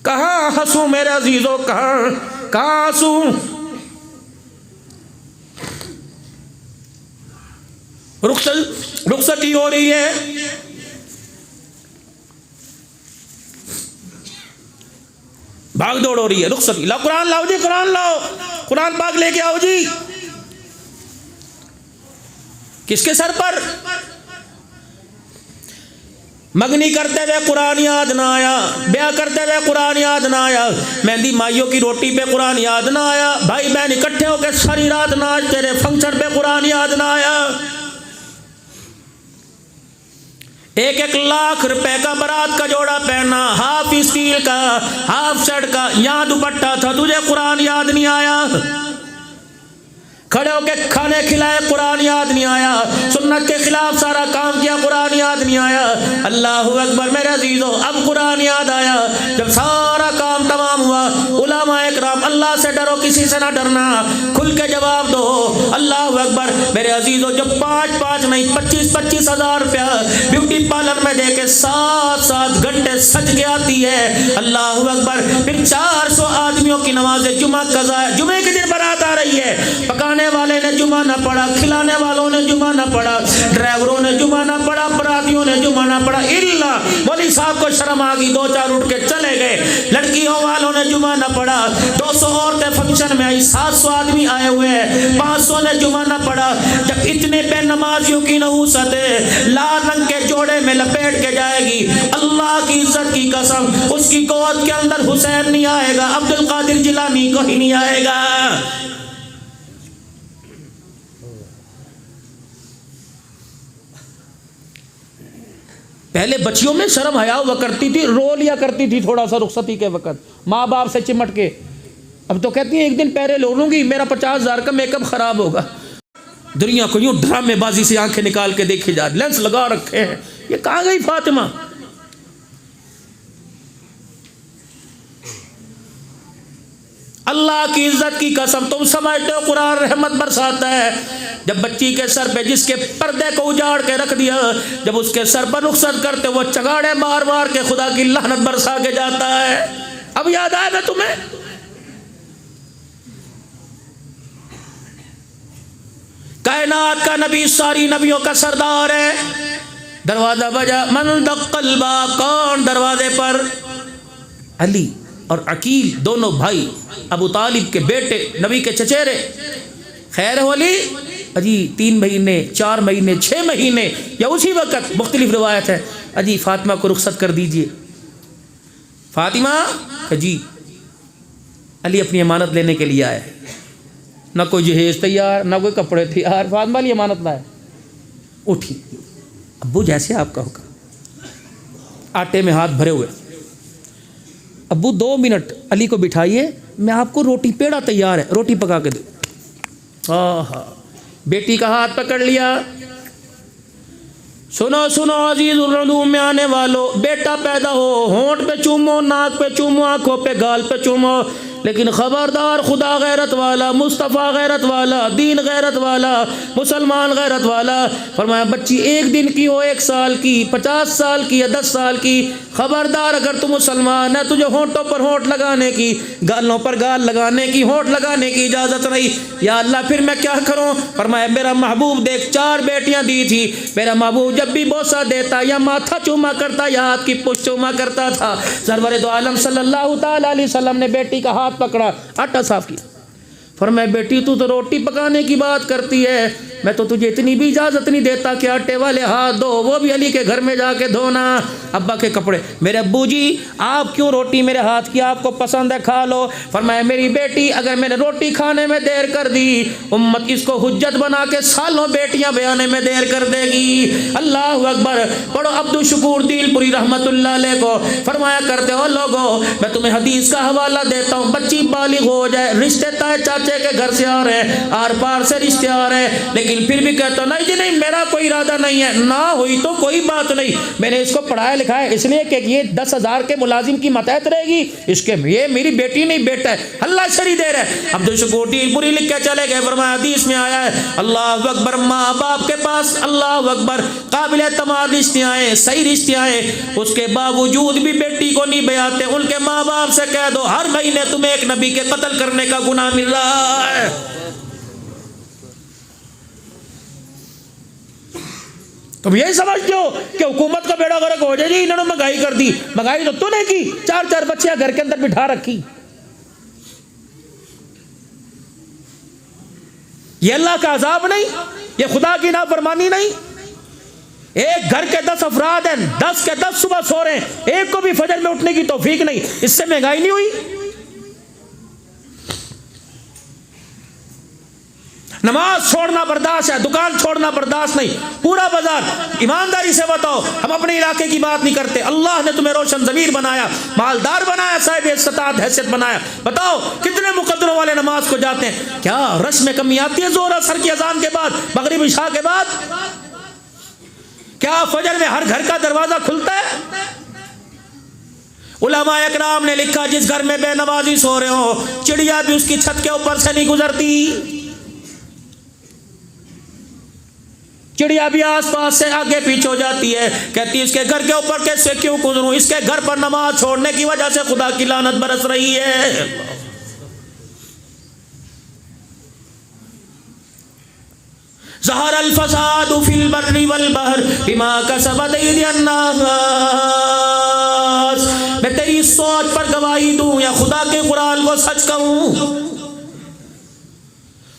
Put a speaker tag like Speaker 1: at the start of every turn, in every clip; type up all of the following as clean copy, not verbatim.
Speaker 1: कहाँ हंसू मेरे अजीजों, कहाँ हंसू। रुखसती हो रही है, भाग दौड़ हो रही है, रुखसती। लाओ कुरान, लाओ जी कुरान, लाओ कुरान पाक लेके आओ जी। किसके सर पर? मंगनी करते हुए कुरान याद ना आया, ब्याह करते हुए कुरान याद ना आया, मेहंदी माइयों की रोटी पे कुरान याद ना आया, भाई बहन इकट्ठे होकर सारी रात नाच तेरे फंक्शन पे कुरान याद ना आया। 1-1 लाख रुपए का बारात का जोड़ा पहना, हाफ स्टील का, हाफ शर्ट का, यहाँ दुपट्टा था, तुझे कुरान याद नहीं आया। खड़े होके खाने खिलाए, कुरान याद नहीं आया। सुन्नत के खिलाफ सारा काम किया, कुरान याद नहीं आया। अल्लाहु अकबर मेरे अजीजों, अब कुरान याद आया। जब सारा काम तमाम हुआ, उलमा इकराम, अल्लाह से डरो, किसी से ना डरना, खुल के जवाब दो। अल्लाहु अकबर मेरे अजीजों, जब 5-5 नहीं 25-25 हज़ार रुपया ब्यूटी पार्लर में दे के 7-7 घंटे सज के आती है, अल्लाहु अकबर, फिर 400 आदमियों की नमाज जुमा कज़ा है, जुमे के दिन बारात आ रही है, पकाने वाले ने जुमा ना पढ़ा, खिलाने वालों ने जुमा ना पढ़ा, ड्राइवरों ने जुमा ना पढ़ा, बरातियों ने जुमा ना पढ़ा, इल्ला मौलवी साहब को शर्म आ गई, 2-4 उठ के चले गए, लड़कियों वालों ने जुमा ना पढ़ा, 200 औरतें फंक्शन में आई, 700 आदमी आए हुए हैं, 500 ने जुमा ना पढ़ा। जब इतने पे नमाजियों की नहूसत लाल रंग के जोड़े में लपेट के जाएगी, अल्लाह की इज्जत की कसम, उसकी गोद के अंदर हुसैन नहीं आएगा, अब्दुल कादिर जिलानी को ही नहीं आएगा। पहले बच्चियों में शर्म हया हुआ करती थी, रो लिया करती थी थोड़ा सा रुखसती के वक्त, माँ बाप से चिमट के। अब तो कहती है एक दिन पैरे लो लूंगी, मेरा 50,000 का मेकअप खराब होगा। दुनिया को यूं ड्रामेबाजी से आंखें निकाल के देखी जा, लेंस लगा रखे हैं। ये कहाँ गई फातिमा? अल्लाह की इज्जत की कसम, तुम समझते हो कुरान रहमत बरसाता है। जब बच्ची के सर पे जिसके पर्दे को उजाड़ के रख दिया, जब उसके सर पर रुखसत करते वो चगाड़े मार मार के खुदा की लानत बरसा के जाता है। अब याद आया ना तुम्हें? कायनात का नबी, सारी नबियों का सरदार है। दरवाजा बजा, मन दक्कल बा, कौन दरवाजे पर? अली और अकील दोनों भाई, अबू तालिब के बेटे, नबी के चचेरे। खैर होली अजी 3 महीने, 4 महीने, 6 महीने या उसी वक्त, मुख्तलिफ रिवायत है। अजी फातिमा को रुखसत कर दीजिए। फातिमा जी, अली अपनी अमानत लेने के लिए आए, ना कोई जहेज तैयार, ना कोई कपड़े तैयार, फातिमा अली अमानत लाए। उठी, अब्बू जैसे आपका होगा, आटे में हाथ भरे हुए। अब्बू 2 मिनट अली को बिठाइए, मैं आपको रोटी, पेड़ा तैयार है, रोटी पका के दे। हाँ, बेटी का हाथ पकड़ लिया। सुनो सुनो अजीज़ुल में आने वालों, बेटा पैदा हो, होंठ पे चूमो, नाक पे चूमो, आंखों पे, गाल पे चूमो, लेकिन खबरदार, खुदा गैरत वाला, मुस्तफ़ा गैरत वाला, दीन गैरत वाला, मुसलमान गैरत वाला। फरमाया बच्ची 1 दिन की हो, 1 साल की, 50 साल की या 10 साल की, खबरदार अगर तू मुसलमान है, तुझे होंठों पर होंठ लगाने की, गालों पर गाल लगाने की, होंठ लगाने की इजाज़त नहीं। या अल्लाह फिर मैं क्या करूँ? फरमाया मेरा महबूब देख, 4 बेटियाँ दी थी, मेरा महबूब जब भी बोसा देता या माथा चूमा करता या हाथ की पुष्ट चूमा करता था। सरवर दो आलम सल्लल्लाहु ताला अलैहि वसल्लम ने बेटी का हाथ पकड़ा, आटा साफ किया। फरमाया बेटी तू तो रोटी पकाने की बात करती है, मैं तो तुझे इतनी भी इजाज़त नहीं देता कि आटे वाले हाथ धो, वो भी अली के घर में जाके धोना, अब्बा के कपड़े। मेरे अब्बू जी आप क्यों रोटी मेरे हाथ की, आपको पसंद है खा लो। फरमाया मेरी बेटी अगर मैंने रोटी खाने में देर कर दी, उम्मत इसको हुज्जत बना के सालों बेटियां बयाने में देर कर देगी। अल्लाह अकबर। पढ़ो अब्दुल शकूर दिलपुरी रहमतुल्लाह अलैह को। फरमाया करते हो लोगो, मैं तुम्हें हदीस का हवाला देता हूँ, बच्ची बालिग हो जाए, रिश्ते ताए चाचे बच्चे के घर से आ रहे हैं, आर पार से रिश्ते आ रहे हैं, लेकिन फिर भी कहता नहीं जी नहीं मेरा कोई इरादा नहीं है, ना हुई तो कोई बात नहीं, मैंने इसको पढ़ाया लिखाया इसलिए कि ये 10,000 के मुलाजिम की मतहत रहेगी, इसके ये मेरी बेटी नहीं बेटा है, अल्लाह शरी दे रहे। अब्दुल शकूर पूरी लिख के चले गए। फरमाया हदीस में आया है अल्लाह अकबर, माँ बाप के पास अल्लाह अकबर काबिल तमाम रिश्ते आए, सही रिश्ते आए, उसके बावजूद भी बेटी को नहीं बयाते, उनके माँ बाप से कह दो हर महीने तुम्हें एक नबी के कत्ल करने का गुनाह मिल रहा है। तुम यही समझते हो कि हुकूमत का बेड़ा गर्क हो जाएगी, इन्होंने महंगाई कर दी, महंगाई तो तूने की, 4-4 बच्चियां घर के अंदर बिठा रखी। ये अल्लाह का अजाब नहीं, ये खुदा की नाफरमानी नहीं। एक घर के 10 अफराद हैं, 10 के 10 सुबह सो रहे हैं, एक को भी फजर में उठने की तौफीक नहीं, इससे महंगाई नहीं हुई? नमाज छोड़ना बर्दाश्त है, दुकान छोड़ना बर्दाश्त नहीं, पूरा बाजार। ईमानदारी से बताओ, हम अपने इलाके की बात नहीं करते, अल्लाह ने तुम्हें रोशन ज़मीर बनाया, मालदार बनाया, साहिब इस्तात हैसियत बनाया, बताओ कितने मुकद्दरों वाले नमाज को जाते हैं? क्या रश में कमी आती है ज़ोर असर की अजान के बाद, मगरिब इशा के बाद? क्या फजर में हर घर का दरवाजा खुलता है? उलमा इकराम ने लिखा जिस घर में बेनमाजी सो रहे हो, चिड़िया भी उसकी छत के ऊपर से नहीं गुजरती, चिड़िया भी आसपास से आगे पीछे हो जाती है, कहती है इसके घर के ऊपर कैसे क्यों गुजरूं, इसके घर पर नमाज छोड़ने की वजह से खुदा की लानत बरस रही है। ज़हर अल फसादु फिल बर्रि वल बहर बिमा कसबत अयदिन नास। मैं तेरी सोच पर गवाही दूं या खुदा के कुरान को सच कहूं?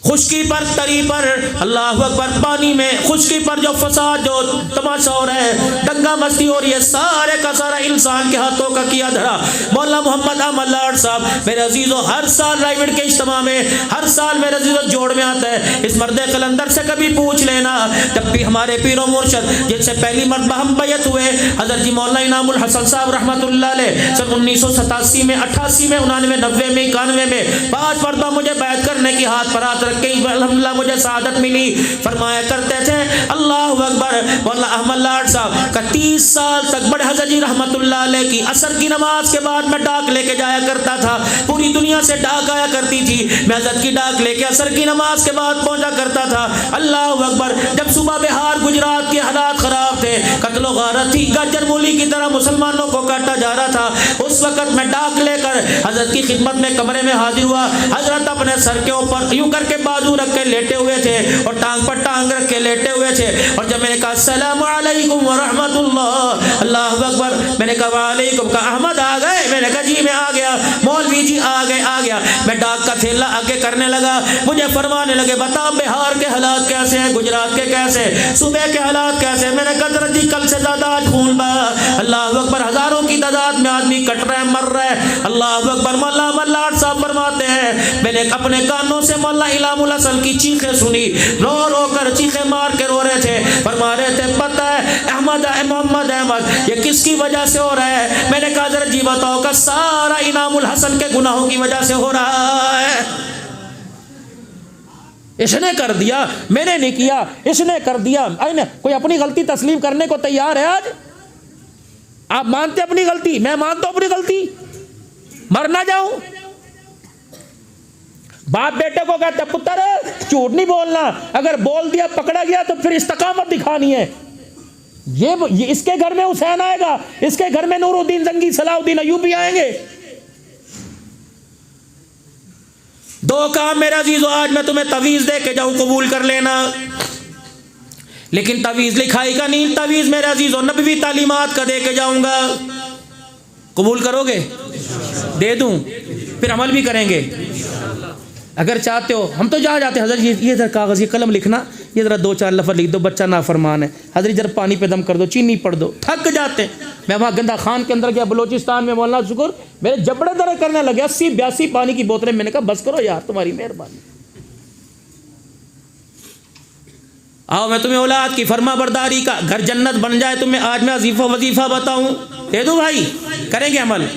Speaker 1: खुशकी पर तरी पर अल्लाह अकबर, पानी में खुशकी पर जो फसाद जो तमाशा हो रहा है, दंगा मस्ती हो रही है, सारे का सारा इंसान के हाथों का किया धरा। मौला मोहम्मद अहमद लाड साहब मेरे अजीज़ों हर साल राइविड के इज्तिमा में, हर साल मेरे अजीज़ों जोड़ में आता है, इस मर्द कलंदर से कभी पूछ लेना, जब भी हमारे पीरो मुर्शद जिनसे पहली मरतबा हम बैत हुए हज़रत जी मौलाना इनामुल हसन साहब रहमतुल्लाह अलैह सन 1987 में, 88 में, 89 90 में, 91 में 5 मरतबा मुझे बैत करने की हाथ पर हाथ अल्हम्दुलिल्लाह मुझे सआदत मिली। फरमाया करते थे अल्लाहु अकबर, मौलाना अहमद लाड साहब का 30 साल तक बड़े हज़रत जी रहमतुल्लाह अलैह की असर की नमाज के बाद मैं डाक लेके जाया करता था, पूरी दुनिया से डाक आया करती थी, मैं हज़रत की डाक लेके असर की नमाज के बाद पहुंचा करता था। अल्लाहु अकबर, जब सुबह बिहार गुजरात के हालात ख़राब थे, कत्लो गारत थी, गाजर मूली की तरह मुसलमानों को काटा जा रहा था, उस वक़्त मैं डाक लेकर हज़रत की खिदमत में कमरे में हाजिर हुआ। हज़रत अपने सर के ऊपर यूँ करके बाजू रख के लेटे हुए थे और टांग पर टांग रख के लेटे हुए थे, और जब मैंने कहा अस्सलामु अलैकुम व रहमतुल्लाह, अल्लाहु अकबर, मैंने कहा वालेकुम, कहा अहमद आ गए? मैंने कहा जी मैं आ गया। मौलवी जी आ गए? आ गया। मैं डाक का थैला आगे करने लगा, मुझे फरमाने लगे बता बिहार के हालात कैसे हैं, गुजरात के कैसे, सुबह के हालात कैसे? मैंने कहा जी कल से ज़्यादा आज खून बहा, अल्लाहु अकबर, हज़ारों की तादाद में आदमी कट रहा है, मर रहा है। अल्लाहु अकबर। मौलाना अहमद लाड साहब फरमाते हैं मैंने अपने कानों से मौलाना इलामुल हसन की चीखें सुनी, रो रो कर चीखें मार के रो रहे थे, फरमा रहे थे पता है अहमद मोहम्मद अहमद ये किसकी वजह से हो रहा है? मैंने कहा जरा जी बताओ, का सारा इनामुल हसन के गुनाहों की वजह से हो रहा है। इसने कर दिया, मैंने नहीं किया, इसने कर दिया। कोई अपनी गलती तस्लीम करने को तैयार है? आज आप मानते अपनी गलती, मैं मानता हूं अपनी गलती, मर ना जाऊं। बाप बेटे को कहता पुत्र झूठ नहीं बोलना, अगर बोल दिया पकड़ा गया तो फिर इस्तकामत दिखानी है। ये इसके घर में हुसैन आएगा, इसके घर में नूरुद्दीन जंगी सलाहुद्दीन अयूबी आएंगे। दो काम मेरा अजीजों, आज मैं तुम्हें तवीज़ दे के जाऊं, कबूल कर लेना, लेकिन तवीज़ लिखाई का नहीं, तवीज़ मेरे अजीजों नबवी तालीमात का दे के जाऊंगा। कबूल करोगे? दे दूं, फिर अमल भी करेंगे अगर चाहते हो। हम तो जा जाते हैं हज़रत ये इधर कागज़ ये कलम लिखना, ये ज़रा 2-4 लफ्ज़ लिख दो, बच्चा नाफरमान है, हज़रत इधर पानी पे दम कर दो, चीनी पढ़ दो, थक जाते हैं। मैं वहाँ गंदा खान के अंदर गया बलोचिस्तान में, मौलाना शुक्र मेरे जबड़े दर्द करने लगे, 80-82 पानी की बोतलें। मैंने कहा बस करो यार, तुम्हारी मेहरबानी, आओ मैं तुम्हें औलाद की फरमा बरदारी का घर जन्नत बन जाए तुम्हें। आज मैं वजीफ़ा बताऊँ, दे दूँ भाई, करेंगे अमल।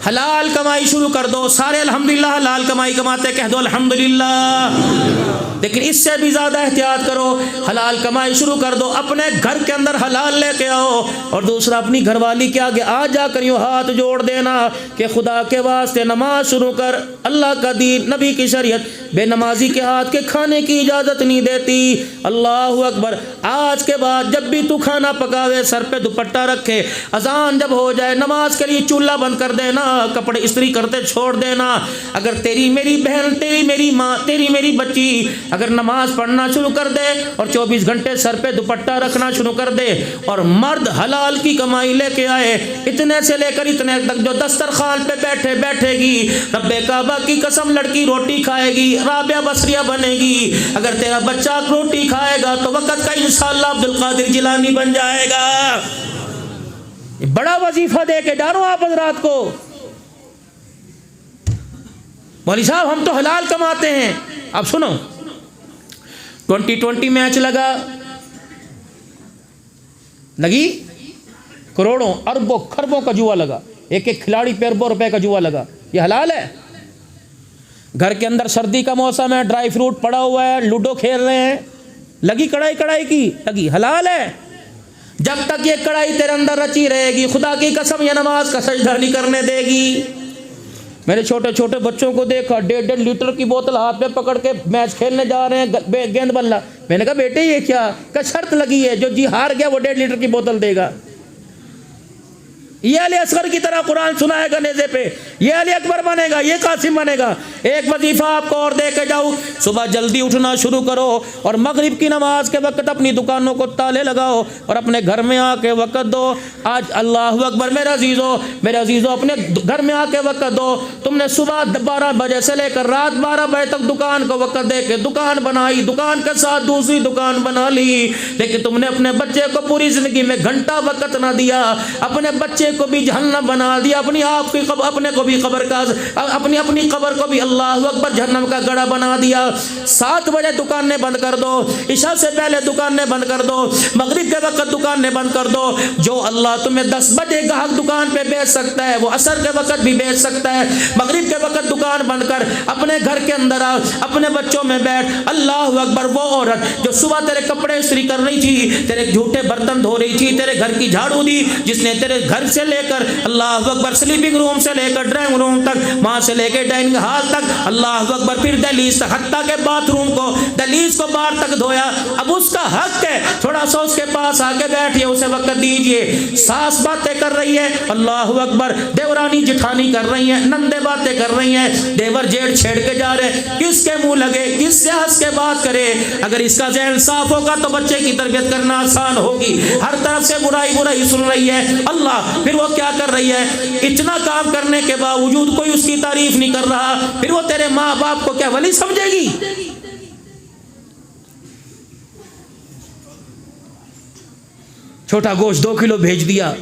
Speaker 1: हलाल कमाई शुरू कर दो। सारे अल्हम्दुलिल्लाह हलाल कमाई कमाते, कह दो अल्हम्दुलिल्लाह। लेकिन इससे भी ज़्यादा एहतियात करो, हलाल कमाई शुरू कर दो, अपने घर के अंदर हलाल लेके आओ। और दूसरा, अपनी घरवाली के आगे आ जाकर यूँ हाथ जोड़ देना कि खुदा के वास्ते नमाज शुरू कर। अल्लाह का दीन, नबी की शरीयत बेनमाजी के हाथ के खाने की इजाज़त नहीं देती। अल्लाह अकबर। आज के बाद जब भी तू खाना पकावे, सर पे दुपट्टा रखे, अजान जब हो जाए नमाज के लिए चूल्हा बंद कर देना, कपड़े इस्त्री करते छोड़ देना। अगर तेरी मेरी बहन, तेरी मेरी माँ, तेरी मेरी बच्ची अगर नमाज पढ़ना शुरू कर दे और 24 घंटे सर पे दुपट्टा रखना शुरू कर दे, और मर्द हलाल की कमाई लेके आए, इतने से लेकर इतने तक जो दस्तरखान पे बैठेगी, रब्बे काबा की कसम लड़की रोटी खाएगी, राबिया बसरिया बनेगी। अगर तेरा बच्चा रोटी खाएगा तो वक़्त का इंशाअल्लाह अब्दुल कादिर जिलानी बन जाएगा। बड़ा वजीफा दे के डालो आप हजरात को। मौलवी साहब हम तो हलाल कमाते हैं। अब सुनो, 2020 मैच लगी करोड़ों अरबों खरबों का जुआ लगा, एक एक खिलाड़ी पे अरबों रुपए का जुआ लगा। ये हलाल है? घर के अंदर सर्दी का मौसम है, ड्राई फ्रूट पड़ा हुआ है, लूडो खेल रहे हैं, लगी कढ़ाई की लगी, हलाल है? जब तक ये कढ़ाई तेरे अंदर रची रहेगी, खुदा की कसम ये नमाज का सजदा नहीं करने देगी। मेरे छोटे छोटे बच्चों को देखा, 1.5 लीटर की बोतल हाथ में पकड़ के मैच खेलने जा रहे हैं, गेंद बल्ला। मैंने कहा बेटे ये क्या? का शर्त लगी है, जो जी हार गया वो 1.5 लीटर की बोतल देगा। ये अली असगर की तरह कुरान सुनाएगा नेज़े पे, ये अली अकबर बनेगा, ये कासिम बनेगा। एक वजीफा आपको और दे के जाऊँ, सुबह जल्दी उठना शुरू करो और मगरिब की नमाज के वक्त अपनी दुकानों को ताले लगाओ और अपने घर में आके वक्त दो। आज अल्लाह अकबर, मेरे अजीज़ों अपने घर में आके वक्त दो। तुमने सुबह 12 बजे से लेकर रात 12 बजे तक दुकान को वक्त दे के दुकान बनाई, दुकान के साथ दूसरी दुकान बना ली, लेकिन तुमने अपने बच्चे को पूरी ज़िंदगी में घंटा वक्त ना दिया, अपने बच्चे को भी जहन्नम बना दिया, अपने को भी कब्र का, अपनी कब्र को भी अल्लाह अकबर जहन्नम का गड़ा बना दिया। 7 बजे दुकानें बंद कर दो, इशा से पहले दुकानें बंद कर दो, मगरिब के वक्त दुकानें बंद कर दो। जो अल्लाह तुम्हें 10 बजे ग्राहक दुकान पे बेच सकता है, वो असर के वक्त भी बेच सकता है। मगरिब के वक्त दुकान बंद कर, अपने घर के अंदर आ, अपने बच्चों में बैठ। अल्लाह अकबर। वो औरत जो सुबह तेरे कपड़े इस्त्री कर रही थी, तेरे झूठे बर्तन धो रही थी, तेरे घर की झाड़ू दी, जिसने तेरे घर से लेकर अल्लाह अकबर स्लीपिंग रूम से लेकर ड्राइंग रूम तक, वहां से लेकर डाइनिंग हॉल तक, अल्लाह अकबर, फिर दहलीज तक, हत्ता के बाथरूम को, दहलीज को बाहर तक धोया। अब उसका हक है थोड़ा सा उसके पास आके बैठिए, उसे वक्त दीजिए। सास बातें कर रही है, अल्लाह अकबर, देवरानी जिठानी कर रही है, नंदे बातें कर रही हैं, देवर जेठ छेड़ के जा रहे, किसके मुंह लगे, किससे हंस के बात करे? अगर इसका ज़हन साफ होगा तो बच्चे की तरबियत करना आसान होगी। हर तरफ से बुराई सुन रही है अल्लाह, फिर वो क्या कर रही है? इतना काम करने के बावजूद कोई उसकी तारीफ नहीं कर रहा, फिर वो तेरे माँ बाप को क्या वली समझेगी? छोटा गोश्त 2 किलो भेज दिया,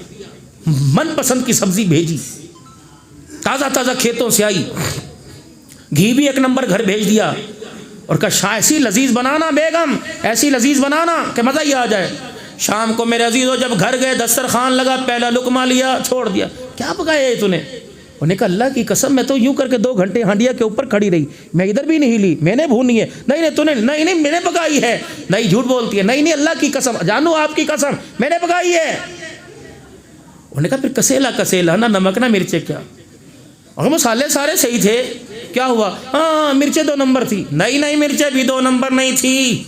Speaker 1: मनपसंद की सब्जी भेजी, ताज़ा ताज़ा खेतों से आई, घी भी 1 नंबर घर भेज दिया, और कहा ऐसी लजीज बनाना बेगम, ऐसी लजीज बनाना कि मज़ा ही आ जाए। शाम को मेरे अजीज़ों जब घर गए, दस्तरखान लगा, पहला लुकमा लिया, छोड़ दिया। क्या पकाया है तूने? उन्होंने कहा अल्लाह की कसम मैं तो यूं करके 2 घंटे हांडिया के ऊपर खड़ी रही, मैं इधर भी नहीं हिली, मैंने भूनी है। नहीं तूने, नहीं मैंने पकाई है। नहीं, झूठ बोलती है। नहीं अल्लाह की कसम, जानू आपकी कसम, मैंने पकाई है। उन्होंने कहा फिर कसेला ना नमक ना मिर्चे क्या? और मसाले सारे सही थे, क्या हुआ? हाँ मिर्चें 2 नंबर थी। नहीं मिर्चें भी 2 नंबर नहीं थी,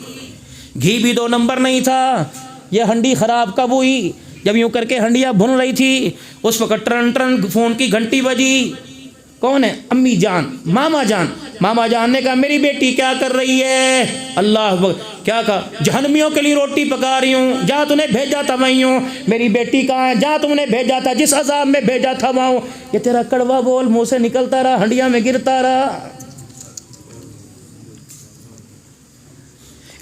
Speaker 1: घी भी 2 नंबर नहीं था। ये हंडी ख़राब कब हुई? जब यूँ करके हंडिया भुन रही थी, उस वक्त ट्रन फ़ोन की घंटी बजी। कौन है? अम्मी जान, मामा जान ने कहा मेरी बेटी क्या कर रही है? अल्लाह, क्या कहा? जहन्नमियों के लिए रोटी पका रही हूँ, जहाँ तूने भेजा था वहीं हूँ। मेरी बेटी कहाँ है? जहाँ तुमने भेजा था, जिस अज़ाब में भेजा था वहाँ हूँ। ये तेरा कड़वा बोल मुँह से निकलता रहा, हंडिया में गिरता रहा।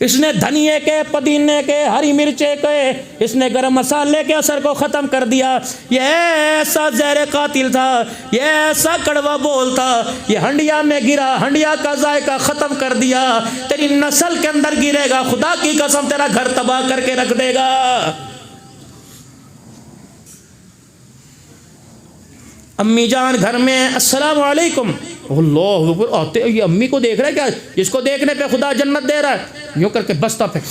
Speaker 1: इसने धनिये के, पुदीने के, हरी मिर्चे के, इसने गरम मसाले के असर को ख़त्म कर दिया। ये ऐसा ज़हर कातिल था, ये ऐसा कड़वा बोल था, ये हंडिया में गिरा, हंडिया का जायका ख़त्म कर दिया। तेरी नस्ल के अंदर गिरेगा, खुदा की कसम तेरा घर तबाह करके रख देगा। अम्मी जान घर में अस्सलाम वालेकुम, अल्लाह अकबर, आते ये अम्मी को देख रहा है क्या, जिसको देखने पे खुदा जन्नत दे रहा है, यूँ करके बस्ता पे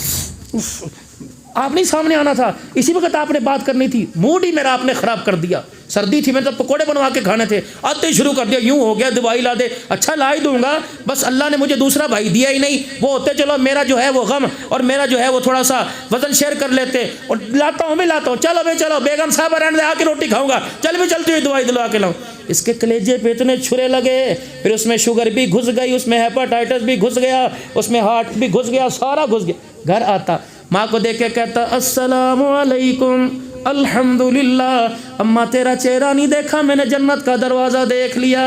Speaker 1: आप नहीं सामने आना था, इसी वक्त आपने बात करनी थी, मूड ही मेरा आपने ख़राब कर दिया। सर्दी थी, मैंने तो पकोड़े बनवा के खाने थे, आते ही शुरू कर दिया, यूँ हो गया, दवाई ला दे, अच्छा ला ही दूंगा, बस अल्लाह ने मुझे दूसरा भाई दिया ही नहीं, वो होते चलो मेरा जो है वो गम और मेरा जो है वो थोड़ा सा वजन शेयर कर लेते, और लाता हूँ मैं लाता हूँ, चलो भाई चलो, बेगम साहब रहने दे, आके रोटी खाऊंगा, चल भी चलती हुई दवाई दिलवा के लाऊँ। इसके कलेजे पे इतने छुरे लगे, फिर उसमें शुगर भी घुस गई, उसमें हेपाटाइटिस भी घुस गया, उसमें हार्ट भी घुस गया, सारा घुस गया। घर आता माँ को देख के कहता अस्सलामु अलैकुम, अल्हम्दुलिल्लाह, अम्मा तेरा चेहरा नहीं देखा, मैंने जन्नत का दरवाज़ा देख लिया।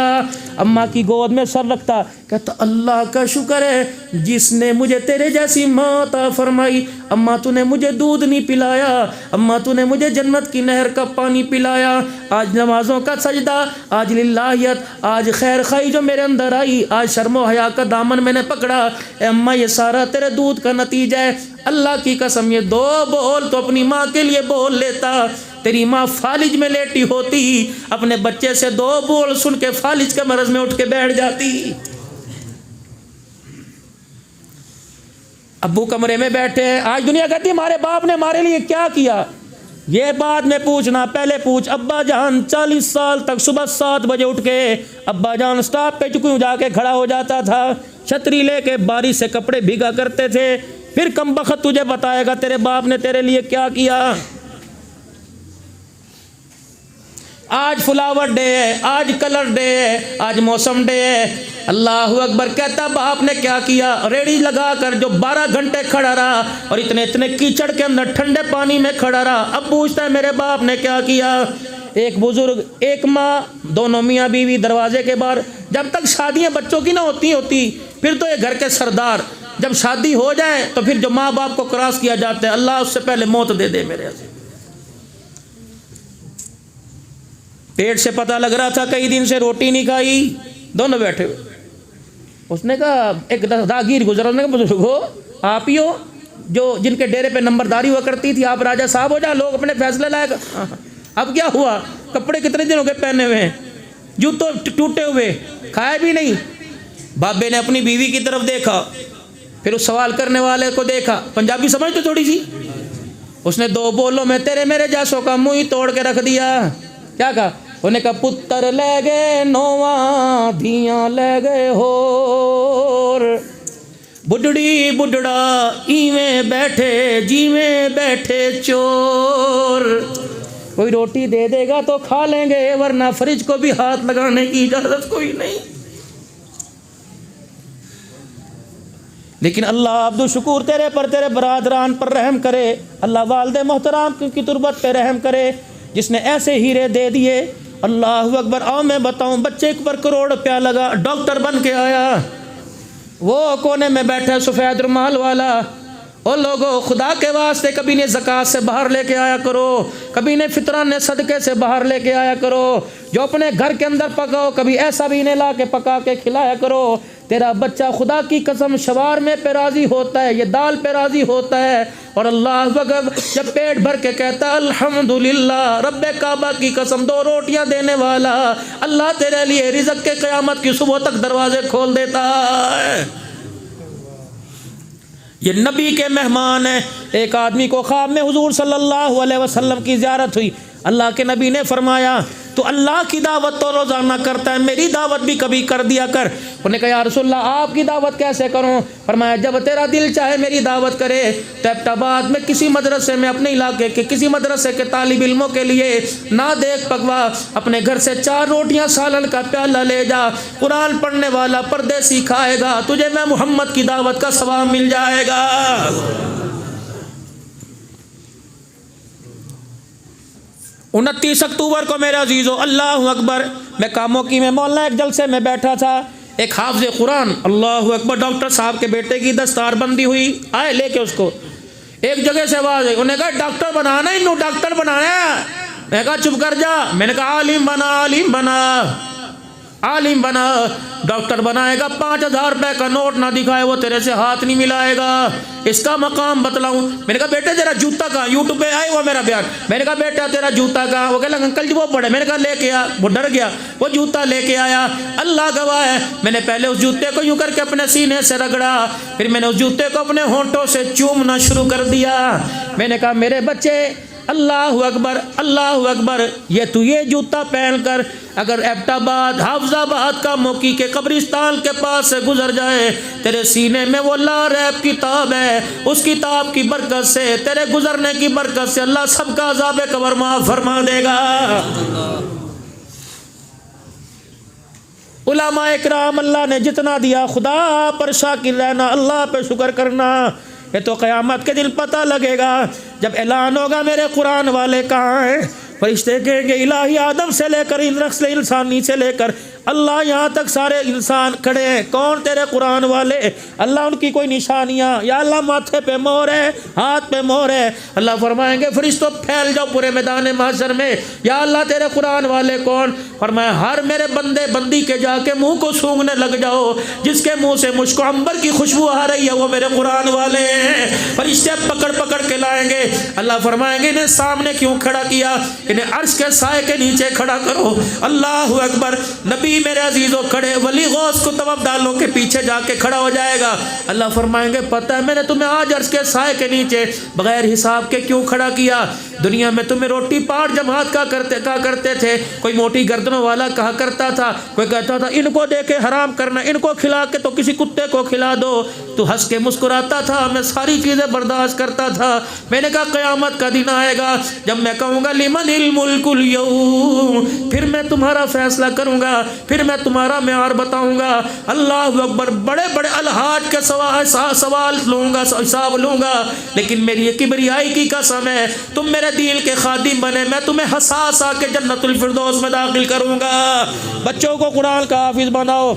Speaker 1: अम्मा की गोद में सर रखता, कहता अल्लाह का शुक्र है जिसने मुझे तेरे जैसी माँ अता फरमाई। अम्मा तूने मुझे दूध नहीं पिलाया, अम्मा तूने मुझे जन्नत की नहर का पानी पिलाया। आज नमाज़ों का सजदा, आज लिल्लाहियत, आज खैर खाई जो मेरे अंदर आई, आज शर्मो हया का दामन मैंने पकड़ा, अम्मा ये सारा तेरे दूध का नतीजा है। अल्लाह की कसम ये दो बोल तो अपनी माँ के लिए बोल लेता, तेरी माँ फालिज में लेटी होती, अपने बच्चे से दो बोल सुन के फालिज के मरज में उठ के बैठ जाती। अब्बू कमरे में बैठे, आज दुनिया कहती हमारे बाप ने हमारे लिए क्या किया, ये बाद में पूछना, पहले पूछ अब्बा जान 40 साल तक सुबह 7 बजे उठ के अब्बा जान स्टॉप पे चुकूं जाके खड़ा हो जाता था, छतरी लेके बारिश से कपड़े भीगा करते थे, फिर कम बखत तुझे बताएगा तेरे बाप ने तेरे लिए क्या किया। आज फ्लावर डे है, आज कलर डे है, आज मौसम डे है। अल्लाह अकबर, कहता बाप ने क्या किया, रेडी लगा कर जो 12 घंटे खड़ा रहा और इतने इतने कीचड़ के अंदर ठंडे पानी में खड़ा रहा। अब पूछता है मेरे बाप ने क्या किया। एक बुजुर्ग, एक माँ, दोनों मियाँ बीवी दरवाजे के बाहर, जब तक शादियाँ बच्चों की ना होती फिर तो ये घर के सरदार, जब शादी हो जाए तो फिर जो माँ बाप को क्रॉस किया जाता है, अल्लाह उससे पहले मौत दे दे मेरे से। पेट से पता लग रहा था कई दिन से रोटी नहीं खाई, दोनों बैठे हुए। उसने कहा, एक राहगीर गुजरा, उसने कहा बुजुर्ग हो आप ही हो जो जिनके डेरे पे नंबरदारी हुआ करती थी, आप राजा साहब हो जा, लोग अपने फैसले लाएगा। अब क्या हुआ, कपड़े कितने दिनों के पहने हुए हैं, जूतों टूटे हुए, खाए भी नहीं। बाबे ने अपनी बीवी की तरफ देखा, फिर उस सवाल करने वाले को देखा, पंजाबी समझते थोड़ी सी, उसने दो बोलों में तेरे मेरे जैसों का मुंह ही तोड़ के रख दिया। क्या कहा, उन्हें कहा पुत्र ले गए नौवा, धियाँ ले गए होर, बुढ़ड़ी बुढ़ड़ा इवें बैठे जीवें बैठे चोर। कोई रोटी दे देगा तो खा लेंगे, वरना फ्रिज को भी हाथ लगाने की इजाजत कोई नहीं। लेकिन अल्लाह अब्दुल शुकूर तेरे पर, तेरे बरादरान पर रहम करे, अल्लाह वालिद मोहतराम की तुरबत पे रहम करे, जिसने ऐसे हीरे दे दिए। अल्लाह अकबर। आओ मैं बताऊं, बच्चे पर करोड़ रुपया लगा, डॉक्टर बन के आया, वो कोने में बैठा सफ़ेद रुमाल वाला। ओ लोगों, खुदा के वास्ते कभी ने ज़कात से बाहर लेके आया करो, कभी ने फितरान सदक़े से बाहर लेके आया करो, जो अपने घर के अंदर पकाओ कभी ऐसा भी इन्हें ला के पका के खिलाया करो। तेरा बच्चा खुदा की कसम शवार में पे राज़ी होता है, ये दाल पे राज़ी होता है, और अल्लाह अकबर जब पेट भर के कहता अल्हम्दुलिल्लाह, रब्बे काबा की कसम 2 रोटियां देने वाला अल्लाह तेरे लिए रिज़्क़ के क़यामत की सुबह तक दरवाजे खोल देता है। ये नबी के मेहमान हैं। एक आदमी को ख्वाब में हुजूर सल्लल्लाहु अलैहि वसल्लम की ज़ियारत हुई। अल्लाह के नबी ने फरमाया, तो अल्लाह की दावत तो रोज़ाना करता है, मेरी दावत भी कभी कर दिया कर। उन्होंने कहा या रसूलल्लाह, आपकी दावत कैसे करूं? फरमाया, जब तेरा दिल चाहे मेरी दावत करे। तैबाद में किसी मदरसे में, अपने इलाके के किसी मदरसे के तालिब इल्मों के लिए ना देख पकवा, अपने घर से 4 रोटियां सालन का प्याला ले जा, कुरान पढ़ने वाला परदेसी खाएगा, तुझे मैं मोहम्मद की दावत का सवाब मिल जाएगा। 29 अक्टूबर को मेरे अजीज़ों, अल्लाह अकबर, मैं कामों की में मौलाना एक जलसे में बैठा था, एक हाफ़िज़ कुरान, अल्लाह अकबर, डॉक्टर साहब के बेटे की दस्तार बंदी हुई, आए लेके उसको, एक जगह से आवाज़ आई, उन्होंने कहा डॉक्टर बनाना, इन्हों डॉक्टर बनाना है। मैंने कहा चुप कर जा, मैंने कहा आलिम बना, आलिम बना। आलिम बना, डॉक्टर बनाएगा, 5,000 रुपये का नोट ना दिखाए वो तेरे से हाथ नहीं मिलाएगा। इसका मकाम बतलाऊँ? मैंने कहा बेटे तेरा जूता कहाँ? यूट्यूब पे आए वो मेरा बयान। मैंने कहा बेटा तेरा जूता कहाँ? वो कह लगा अंकल जी वो पड़े। मैंने कहा लेके आ। वो डर गया, वो जूता लेके आया। अल्लाह गवाह है, मैंने पहले उस जूते को यूँ करके अपने सीने से रगड़ा, फिर मैंने उस जूते को अपने होंठों से चूमना शुरू कर दिया। मैंने कहा मेरे बच्चे अल्लाह अकबर, अल्लाह अकबर, ये जूता पहनकर अगर एबटाबाद हाफजाबाद का मोकी के कब्रिस्तान के पास से गुजर जाए, तेरे सीने में वो ला रैब किताब है, उस किताब की बरकत से, तेरे गुजरने की बरकत से अल्लाह सबका अज़ाब कब्र माफ़ फरमा देगा। उलमा इकराम, अल्लाह ने जितना दिया खुदा पर शाकिर रहना, अल्लाह पर शुक्र करना। ये तो क़यामत के दिन पता लगेगा जब ऐलान होगा मेरे कुरान वाले कहाँ हैं। फरिश्ते कहेंगे इलाही आदम से लेकर नस्ल इंसानी से लेकर अल्लाह यहाँ तक सारे इंसान खड़े हैं, कौन तेरे कुरान वाले? अल्लाह उनकी कोई निशानियाँ, या अल्लाह माथे पे मोहर है, हाथ पे मोहर है। अल्लाह फरमाएंगे फरिश्तों फैल जाओ पूरे मैदान महशर में, या अल्लाह तेरे कुरान वाले कौन? फरमाया हर मेरे बंदे बंदी के जाके मुँह को सूंघने लग जाओ, जिसके मुँह से मुझको अंबर की खुशबू आ रही है वो मेरे कुरान वाले हैं। फरिश्ते पकड़ पकड़ के लाएंगे। अल्लाह फरमाएंगे इन्हें सामने क्यों खड़ा किया? इन्हें अर्श के साए के नीचे खड़ा करो। अल्लाह अकबर। नबी मेरे अजीजों खड़े, वली गौस को तवब डालों के पीछे जाके खड़ा हो जाएगा। अल्लाह फरमाएंगे पता है मैंने तुम्हें आज अर्श के साए के नीचे बगैर हिसाब के क्यों खड़ा किया? दुनिया में तुम्हें रोटी पाट जमात का करते थे, कोई मोटी गर्दनों वाला कहा करता था, कोई कहता था इनको देके हराम करना, इनको खिला के तो किसी कुत्ते को खिला दो। तू हंस के मुस्कुराता था, मैं सारी चीज़ें बर्दाश्त करता था। मैंने कहा क़यामत का दिन आएगा जब मैं कहूँगा लिमनिल मुल्कुल यौम, फिर मैं तुम्हारा फैसला करूँगा, फिर मैं तुम्हारा म्यार बताऊँगा। अल्लाह अकबर। बड़े बड़े अलहाज के सवाल लूँगा, हिसाब लूँगा, लेकिन मेरी ये किबरियाई की कसम है तुम मेरे दिल के खादिम बने, मैं तुम्हें हसास आके जन्नतुल फिरदौस में दाखिल करूँगा। बच्चों को कुरान का हाफिज बनाओ।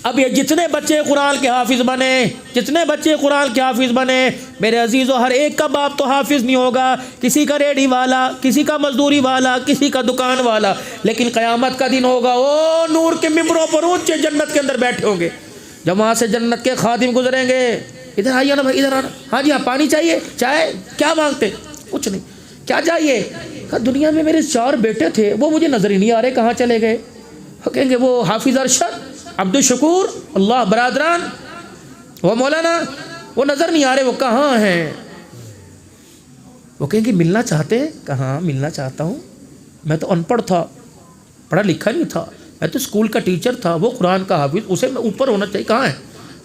Speaker 1: अब ये जितने बच्चे कुरान के हाफिज़ बने, जितने बच्चे कुरान के हाफिज़ बने, मेरे अजीज़ों हर एक का बाप तो हाफिज़ नहीं होगा, किसी का रेडी वाला, किसी का मजदूरी वाला, किसी का दुकान वाला, लेकिन क़यामत का दिन होगा ओ नूर के मिंबरों पर ऊंचे जन्नत के अंदर बैठे होंगे। जब वहाँ से जन्नत के खादिम गुजरेंगे, इधर आइए ना भाई, इधर आना। हाँ जी हाँ, पानी चाहिए, चाय, क्या मांगते? कुछ नहीं। क्या चाहिए? कहा दुनिया में मेरे 4 बेटे थे, वो मुझे नज़र ही नहीं आ रहे, कहाँ चले गए? कहेंगे वो हाफिज़ अरशद, अब्दुल शकूर, अल्लाह बरादरान, वो मौलाना, वो नज़र नहीं आ रहे, वो कहाँ हैं? वो कहेंगे मिलना चाहते हैं? कहाँ मिलना चाहता हूँ, मैं तो अनपढ़ था, पढ़ा लिखा नहीं था, मैं तो स्कूल का टीचर था, वो कुरान का हाफिज़, उसे मैं ऊपर होना चाहिए, कहाँ है?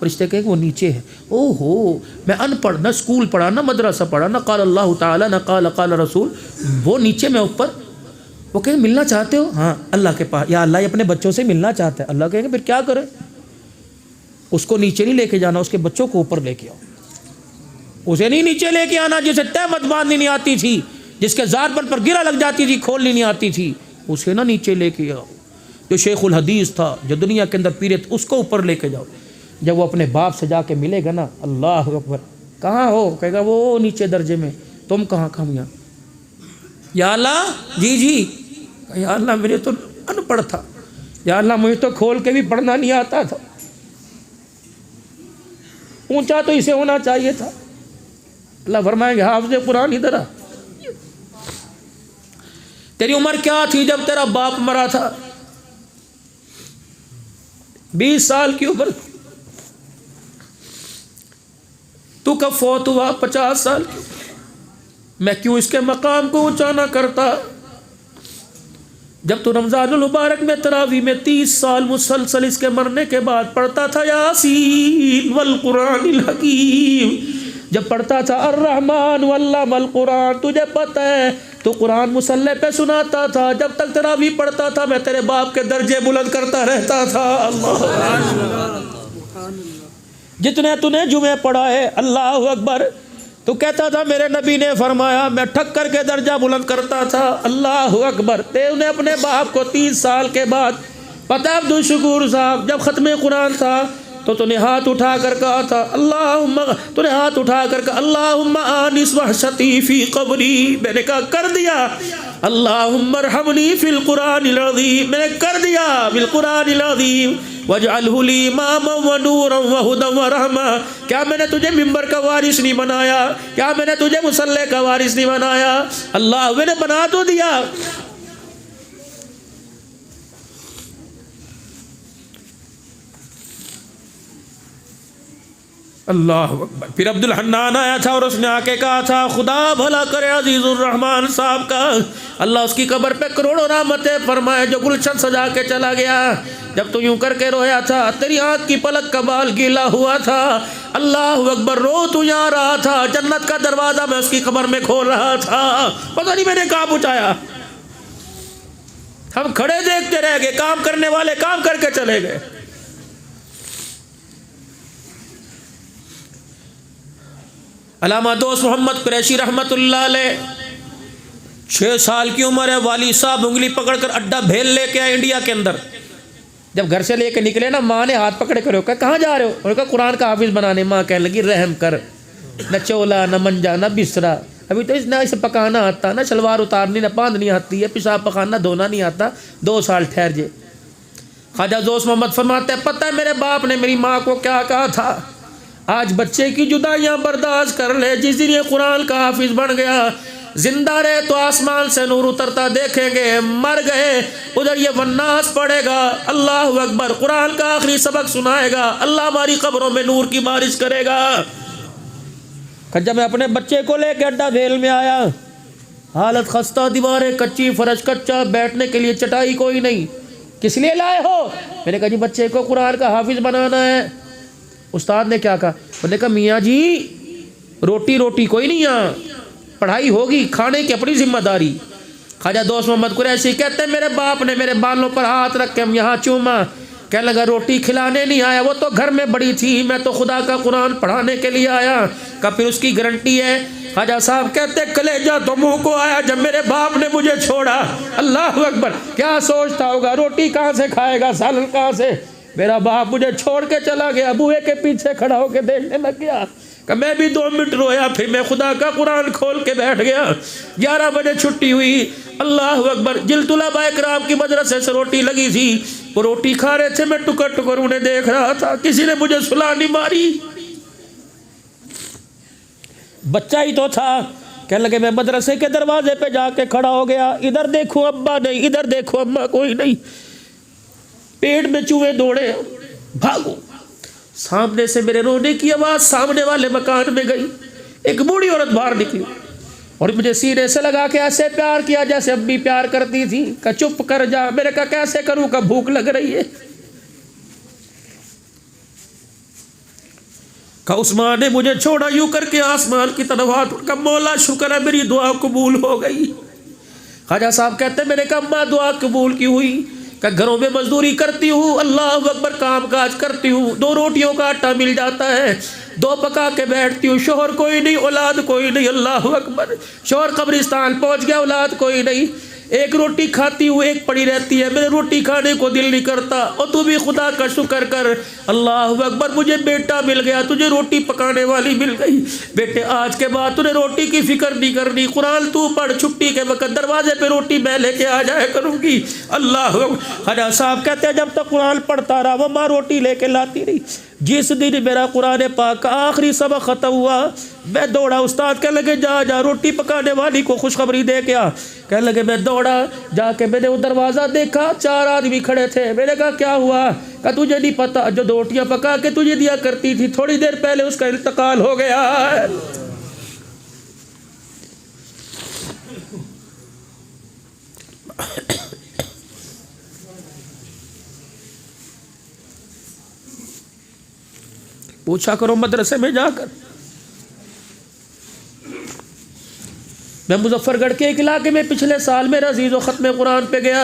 Speaker 1: फरिश्ते कहेंगे वो नीचे है। ओहो, मैं अनपढ़, ना स्कूल पढ़ा, ना मदरसा पढ़ा, ना क़ाल अल्लाह ताला, ना क़ाल रसूल, वो नीचे मैं ऊपर। वो कहेंगे मिलना चाहते हो? हाँ अल्लाह के पास, या अल्लाह ये अपने बच्चों से मिलना चाहता है। अल्लाह कहेंगे फिर क्या करें? उसको नीचे नहीं लेके जाना, उसके बच्चों को ऊपर लेके आओ। उसे नहीं नीचे लेके आना जिसे तहमत बांधनी नहीं आती थी, जिसके ज़ारबन पर गिरा लग जाती थी, खोलनी नहीं आती थी, उसे ना नीचे लेके आओ। जो शेखुल हदीस था, जो दुनिया के अंदर पीरत, उसको ऊपर लेके जाओ। जब वो अपने बाप से जाके मिलेगा ना, अल्लाह अकबर, कहाँ हो? कहेगा वो नीचे दर्जे में, तुम कहाँ? हम यहाँ। या अल्लाह, जी जी। या अल्लाह मेरे तो अनपढ़ था, या अल्लाह मुझे तो खोल के भी पढ़ना नहीं आता था, ऊंचा तो इसे होना चाहिए था। अल्लाह फरमाएंगे हाफ़िज़ कुरान इधर आ। तेरी उम्र क्या थी जब तेरा बाप मरा था? 20 साल की उम्र। तू कब फौत हुआ? 50 साल की। मैं क्यों इसके मकाम को ऊंचा ना करता? जब तो रमज़ानुल मुबारक में तरावी में 30 साल मुसलसल इसके मरने के बाद पढ़ता था यासीन वल कुरानिल हकीम, जब पढ़ता था अर्रहमान वल्लमल कुरान, तुझे पता है तो कुरान मुसल्ले पे सुनाता था। जब तक तरावी पढ़ता था मैं तेरे बाप के दर्जे बुलंद करता रहता था। अल्लाह, जितने तूने जुमे पढ़ाए, अल्लाह अकबर, तो कहता था मेरे नबी ने फरमाया, मैं ठक करके दर्जा बुलंद करता था। अल्लाह अकबर। तेने अपने बाप को 30 साल के बाद, पता अब्दुल शकूर साहब, जब ख़त्म कुरान था तो तूने हाथ उठा कर कहा था अल्लाहुम्मा, तूने हाथ उठा कर कहा अल्लाहुम्मा आनिस वहशती फी क़ब्री, मैंने कहा कर दिया। अल्लाहुम्मा अर्हमनी फिल कुरानिल अज़ीम, मैंने कर दिया बिल कुरानिल अज़ीम, वजअलहु ली इमामन व नूरन व हुदन व रहमा। क्या मैंने तुझे मिंबर का वारिस नहीं बनाया? क्या मैंने तुझे मुसल्ले का वारिस नहीं बनाया? अल्लाह मैंने बना तो दिया। अल्लाह अकबर। फिर अब्दुल हन्नान आया था और उसने आके कहा था खुदा भला करे अजीजुर रहमान साहब का, अल्लाह उसकी कब्र पे करोड़ों रहमतें फरमाए, जो गुलशन सजा के चला गया। जब तू यूं करके रोया था तेरी आँख की पलक का बाल गीला हुआ था। अल्लाह अकबर, रो तू यहाँ रहा था, जन्नत का दरवाज़ा मैं उसकी कब्र में खोल रहा था, पता नहीं मैंने कहाँ पहुँचाया। हम खड़े देखते रह गए, काम करने वाले काम करके चले गए। अल्लामा दोस्त मोहम्मद कुरैशी रहमतुल्लाह अलैह, 6 साल की उम्र है, वाली साहब उंगली पकड़कर अड्डा भेल लेके आए इंडिया के अंदर। जब घर से लेके निकले ना, माँ ने हाथ पकड़े करो, कहाँ जा रहे हो? उन्होंने कहा कुरान का हाफिज बनाने। माँ कहने लगी रहम कर, न चोला न मंजा न बिस्तरा, अभी तो ना इसे पकाना आता, ना शलवार उतारनी ना बांधनी आती है, पेशाब पखाना धोना नहीं आता, 2 साल ठहर जे। ख्वाजा दोस्त मोहम्मद फरमाते हैं पता है मेरे बाप ने मेरी माँ को क्या कहा था? आज बच्चे की जुदाइयाँ बर्दाश्त कर ले, जिस दिन ये कुरान का हाफिज बन गया, जिंदा रहे तो आसमान से नूर उतरता देखेंगे, मर गए उधर ये वन्नास पड़ेगा। अल्लाह अकबर, कुरान का आखिरी सबक सुनाएगा, अल्लाह हमारी कब्रों में नूर की बारिश करेगा। जब मैं अपने बच्चे को लेकर अड्डा भेल में आया, हालत खस्ता, दीवारें कच्ची, फर्श कच्चा, बैठने के लिए चटाई कोई नहीं। किस लिए लाए हो? मैंने कहा जी बच्चे को कुरान का हाफिज बनाना है। उस्ताद ने क्या कहा? उन्होंने कहा मियाँ जी रोटी रोटी कोई नहीं, यहाँ पढ़ाई होगी, खाने की अपनी जिम्मेदारी। ख्वाजा दोस्त मोहम्मद कुरैशी कहते हैं मेरे बाप ने मेरे बालों पर हाथ रख के हम यहाँ चूमा, कहने लगा रोटी खिलाने नहीं आया, वो तो घर में बड़ी थी, मैं तो खुदा का कुरान पढ़ाने के लिए आया। का फिर उसकी गारंटी है? ख्वाजा साहब कहते कलेजा तो मुँह को आया जब मेरे बाप ने मुझे छोड़ा। अल्लाह अकबर, क्या सोचता होगा, रोटी कहाँ से खाएगा, सालन कहाँ से? मेरा बाप मुझे छोड़ के चला गया, बुए के पीछे खड़ा होकर देखने लग गया कि मैं भी 2 मिनट रोया, फिर मैं खुदा का कुरान खोल के बैठ गया। 11 बजे छुट्टी हुई। अल्लाह अकबर, जिल्तुलबा इकराम की मदरसे से रोटी लगी थी, वो रोटी खा रहे थे, मैं टुकर टुकर उन्हें देख रहा था, किसी ने मुझे सुला नहीं मारी। बच्चा ही तो था, कहने लगे मैं मदरसे के दरवाजे पे जाके खड़ा हो गया, इधर देखो अब्बा नहीं, इधर देखो अम्मा कोई नहीं, पेट में चूहे दौड़े, भागो। सामने से मेरे रोने की आवाज़ सामने वाले मकान में गई, एक बूढ़ी औरत बाहर निकली और मुझे सीने से लगा के ऐसे प्यार किया जैसे अम्मी प्यार करती थी। का चुप कर जा। मेरे का कैसे करूँ, का भूख लग रही है। का उस्मान ने मुझे छोड़ा, यूं करके आसमान की तरफ हाथ उठा, मौला शुक्र है मेरी दुआ कबूल हो गई। ख्वाजा साहब कहते मेरे का अम्मा दुआ कबूल की हुई, का घरों में मजदूरी करती हूँ, अल्लाह अकबर, काम काज करती हूँ, 2 रोटियों का आटा मिल जाता है, 2 पका के बैठती हूँ, शोहर कोई नहीं, औलाद कोई नहीं। अल्लाह अकबर, शोहर कब्रिस्तान पहुँच गया, औलाद कोई नहीं, 1 रोटी खाती हूँ, 1 पड़ी रहती है, मेरे रोटी खाने को दिल नहीं करता, और तू भी खुदा का शुक्र कर। अल्लाह अकबर, मुझे बेटा मिल गया, तुझे रोटी पकाने वाली मिल गई। बेटे आज के बाद तूने रोटी की फिक्र नहीं करनी, कुरान तू पढ़, छुट्टी के वक्त दरवाजे पे रोटी मैं लेके आ जाया करूँगी। अल्लाह। ख्वाजा साहब कहते हैं जब तक कुरान पढ़ता रहा वो माँ रोटी लेके लाती रही। जिस दिन मेरा कुरान पाक का आखिरी सबक ख़त्म हुआ, मैं दौड़ा, उस्ताद कहने लगे जा जा रोटी पकाने वाली को खुशखबरी दे के आ। कहने लगे मैं दौड़ा, जाके मैंने वो दरवाज़ा देखा, 4 आदमी खड़े थे। मैंने कहा क्या हुआ? कहा तुझे नहीं पता, जो रोटियां पका के तुझे दिया करती थी, थोड़ी देर पहले उसका इंतकाल हो गया है। पूछा करो मदरसे में जाकर। मैं मुजफ्फरगढ़ के एक इलाके में पिछले साल मेरा अजीज़ो ख़त्म कुरान पे गया।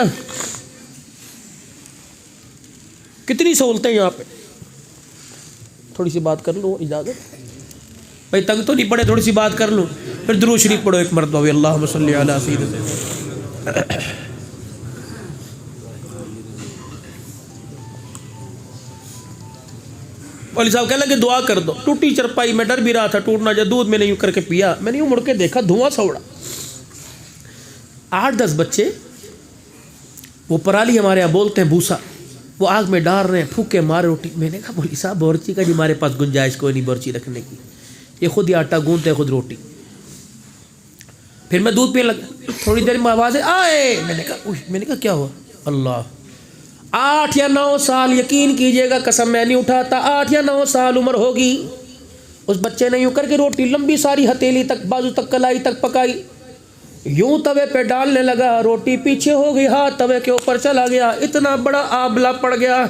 Speaker 1: कितनी सहूलतें यहाँ पे। थोड़ी सी बात कर लो, इजाज़त भाई, तंग तो नहीं पड़े, थोड़ी सी बात कर लो, फिर दुरूद शरीफ पढ़ो एक मरतबा, अल्लाहुम्मा सल्ली अला सय्यिदिना। मौलवी साहब कहने लगे दुआ कर दो। टूटी चरपाई, मैं डर भी रहा था टूट ना जाए, दूध मैंने यूँ करके पिया, मैंने यूँ मुड़ के देखा धुआं सा उड़ा। 8-10 बच्चे, वो पराली हमारे यहाँ बोलते हैं भूसा, वो आग में डाल रहे हैं, फूके मारे रोटी। मैंने कहा मौलवी साहब बोरची का जी हमारे पास गुंजाइश कोई नहीं बोरची रखने की, ये खुद ही आटा गूंदते हैं खुद रोटी। फिर मैं दूध पीने लगा, थोड़ी देर में आवाज़ आए, मैंने कहा क्या हुआ? अल्लाह, 8 या 9 साल, यकीन कीजिएगा कसम मैं नहीं उठाता, 8 या 9 साल उम्र होगी। उस बच्चे ने यूँ करके रोटी लंबी सारी हथेली तक, बाजू तक, कलाई तक पकाई, यूं तवे पे डालने लगा, रोटी पीछे हो गई, हाथ तवे के ऊपर चला गया, इतना बड़ा आबला पड़ गया,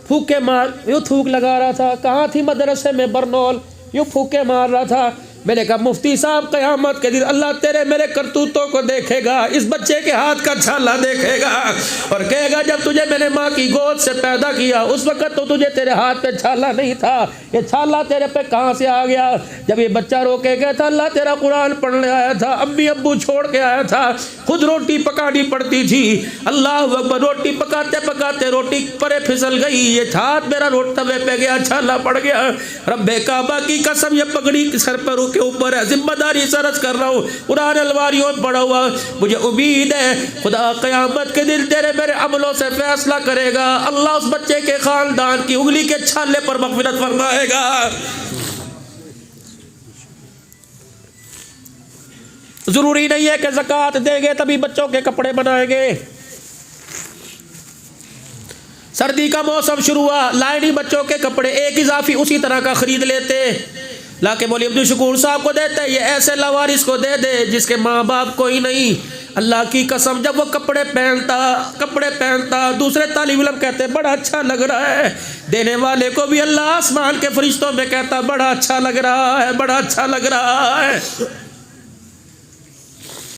Speaker 1: फूके मार, यूँ थूक लगा रहा था। कहाँ थी? मदरसे में बरनौल, यूँ फूके मार रहा था। मैंने कहा मुफ्ती साहब क़यामत के दिन अल्लाह तेरे मेरे करतूतों को देखेगा, इस बच्चे के हाथ का छाला देखेगा और कहेगा जब तुझे मैंने माँ की गोद से पैदा किया उस वक़्त तो तुझे तेरे हाथ पे छाला नहीं था, ये छाला तेरे पे कहाँ से आ गया? जब ये बच्चा रो के गया था अल्लाह तेरा कुरान पढ़ने आया था, अम्मी अब्बू छोड़ के आया था, खुद रोटी पकानी पड़ती थी, अल्लाह अकबर, रोटी पकाते पकाते रोटी परे फिसल गई, ये हाथ मेरा तवे पे गया, छाला पड़ गया। रब्बे काबा की कसम ये पगड़ी सर पर के ऊपर है, जिम्मेदारी सरस कर रहा हूँ, कुरान अलवारियों में पढ़ा हुआ, मुझे उम्मीद है खुदा क़यामत के दिन तेरे मेरे अमलों से फैसला करेगा, अल्लाह उस बच्चे के खानदान की उंगली के छाले पर मग़फ़िरत फरमाएगा। ज़रूरी नहीं है कि ज़कात देंगे तभी बच्चों के कपड़े बनाएंगे। सर्दी का मौसम शुरू हुआ, लाइनी बच्चों के कपड़े एक इजाफी उसी तरह का ख़रीद लेते, लाके मौलवी अब्दुल शकूर साहब को देते, ये ऐसे लवारिस को दे दे जिसके माँ बाप कोई नहीं। अल्लाह की कसम जब वो कपड़े पहनता दूसरे तालिब इल्म कहते बड़ा अच्छा लग रहा है, देने वाले को भी अल्लाह आसमान के फरिश्तों में कहता बड़ा अच्छा लग रहा है, बड़ा अच्छा लग रहा है।